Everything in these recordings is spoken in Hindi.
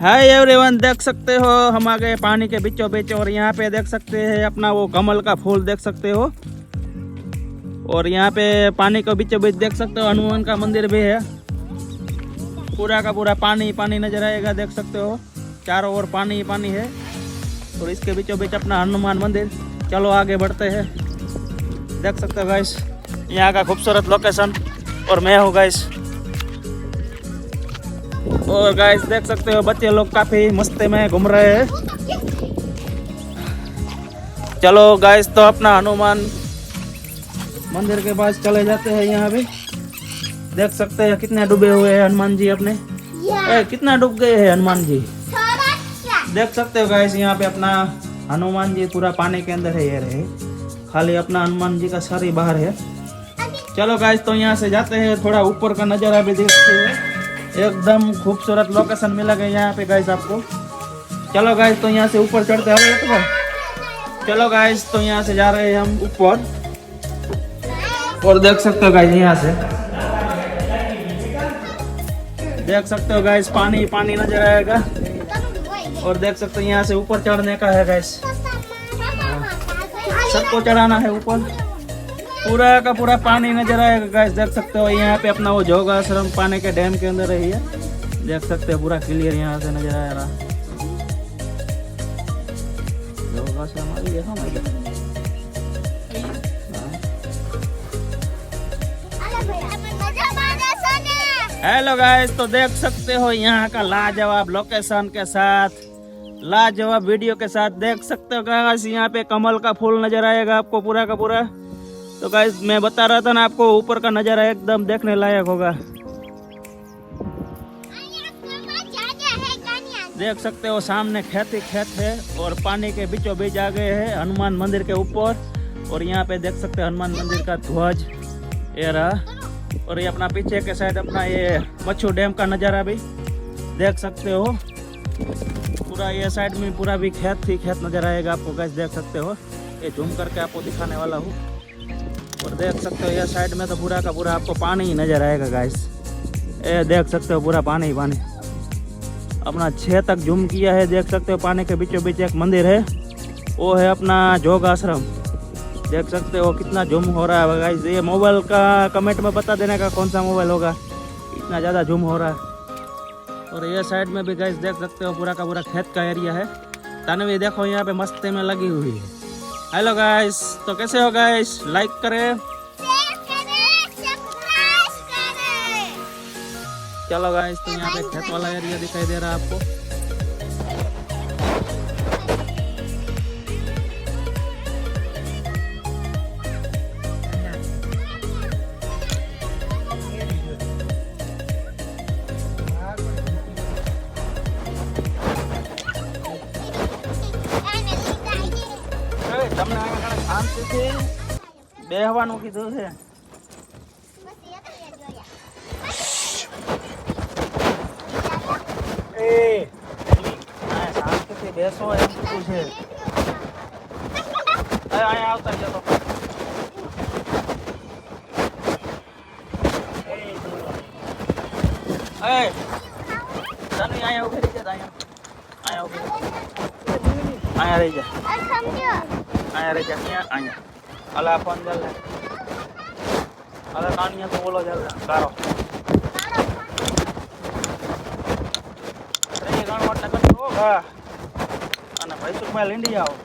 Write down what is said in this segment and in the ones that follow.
हाय एवरीवन, देख सकते हो हम आ गए पानी के बीचों बीच। और यहाँ पे देख सकते हैं अपना वो कमल का फूल देख सकते हो। और यहाँ पे पानी के बीचों बीच देख सकते हो हनुमान का मंदिर भी है। पूरा का पूरा पानी पानी नजर आएगा, देख सकते हो चारों ओर पानी ही पानी है। और इसके बीचों बीच अपना हनुमान मंदिर। चलो आगे बढ़ते हैं। देख सकते हो गाइस यहाँ का खूबसूरत लोकेशन। और मैं हूँ गाइस। और गाइस देख सकते हो बच्चे लोग काफी मस्ती में घूम रहे हैं। चलो गाइस तो अपना हनुमान मंदिर के पास चले जाते हैं। यहाँ भी देख सकते हैं कितने डूबे हुए हैं हनुमान जी अपने। कितना डूब गए हैं हनुमान जी। देख सकते हो गाइस यहाँ पे अपना हनुमान जी पूरा पानी के अंदर है। ये रहे खाली अपना हनुमान जी का सर ही बाहर है। चलो गाइस तो यहाँ से जाते हैं, थोड़ा ऊपर का नज़ारा भी देखते हैं। एकदम खूबसूरत लोकेशन मिला गया यहाँ पे गाइस आपको। चलो गाइस तो यहाँ से ऊपर चढ़ते हैं। चलो गाइस तो यहाँ से जा रहे हैं हम ऊपर। और देख सकते हो गाइस यहाँ से देख सकते हो गाइस पानी पानी नजर आएगा। और देख सकते हो यहाँ से ऊपर चढ़ने का है गाइस, सबको चढ़ाना है ऊपर। पूरा का पूरा पानी नजर आएगा गाइस। देख सकते हो यहाँ पे अपना वो जोग आश्रम पानी के डैम के अंदर रही है। देख सकते हो पूरा क्लियर यहाँ से नजर आ रहा। जोग आश्रम आ गया। हेलो गाइस तो देख सकते हो यहाँ का लाजवाब लोकेशन के साथ, लाजवाब वीडियो के साथ। देख सकते हो गाइस यहाँ पे कमल का फूल नजर आएगा आपको पूरा का पूरा। तो गाइस मैं बता रहा था ना आपको, ऊपर का नजारा एकदम देखने लायक होगा। देख सकते हो सामने खेत ही खेत है। और पानी के बीचों बीच आ गए हैं हनुमान मंदिर के ऊपर। और यहाँ पे देख सकते हो हनुमान मंदिर का ध्वज ये रहा। और ये अपना पीछे के साइड अपना ये मच्छू डैम का नज़ारा भी देख सकते हो। पूरा ये साइड में पूरा भी खेत ही खेत नजर आएगा आपको गाइस। देख सकते हो ये झूम करके आपको दिखाने वाला हूँ। और देख सकते हो ये साइड में तो पूरा का पूरा आपको पानी ही नजर आएगा गाइस। ये देख सकते हो पूरा पानी ही पानी। अपना 6 तक झूम किया है। देख सकते हो पानी के बीचों बीच एक मंदिर है, वो है अपना जोग आश्रम। देख सकते हो कितना झूम हो रहा है गाइस। ये मोबाइल का कमेंट में बता देने का कौन सा मोबाइल होगा, इतना ज़्यादा झूम हो रहा है। और ये साइड में भी गाइस देख सकते हो पूरा का पूरा खेत का एरिया है। तन्वी देखो यहाँ पे मस्ती में लगी हुई है। हेलो गाइस तो कैसे हो गाइस, लाइक करें। चलो गाइस तो यहाँ पे खेत वाला एरिया दिखाई दे रहा है आपको। તમને અહીંયા શાંતિથી બેહવાનું કીધું છે। શાંતિથી બેસો એમ કીધું છે। અહીંયા આવતા જતો તને અહીંયા ઉભી રહી જાય। અહીંયા ઉભી અહીંયા રહી જાય। અહીંયા રહી જાય અહીંયા અલા ફોન ચાલે અલા કાનિયા તો બોલો ચાલે કારો એ ગણવટ ન કરતો હા। અને ભાઈ સુખમાં લીંડી આવો।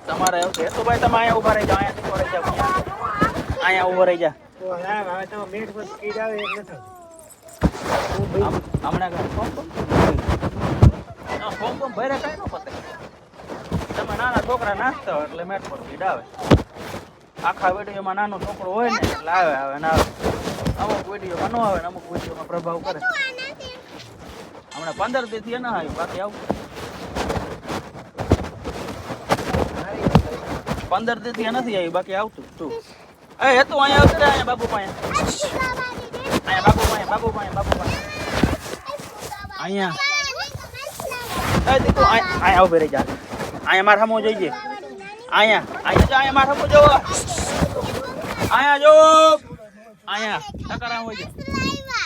તમારે એવું છે તો ભાઈ તમે અહીંયા ઊભા રહી જાઓ। અહીંયાથી રહી જાઓ, અહીંયા ઊભો રહી જા। હમણાં ફોમ ફોમ ભરે કઈ ન પતે। તમે નાના છોકરા નાખતા હોય એટલે મેટ પર ભીડ આવે। આખા વિડીયોમાં નાનો છોકરો હોય ને એટલે આવે આવે ને આવે। અમુક વિડીયોમાં ન આવે ને અમુક વિડીયોમાં પ્રભાવ કરે। હમણાં 15 દીથી ના આવ્યું, બાકી આવું 15 દીથી નથી આવ્યું, બાકી આવતું તું। એ તું અહીંયા આવતો અહીંયા બાબુ પાસે, અહીંયા બાબુ પાસે, બાબુ પાસે, બાબુ પાસે અહીંયા। એ દીકુ અહીંયા ઉભી રહી જા। અહીંયા માર સામું જોઈએ। અહીંયા અહીંયા માર સામું જોવો। અહીંયા જો અહીંયા ટકરા હોય છે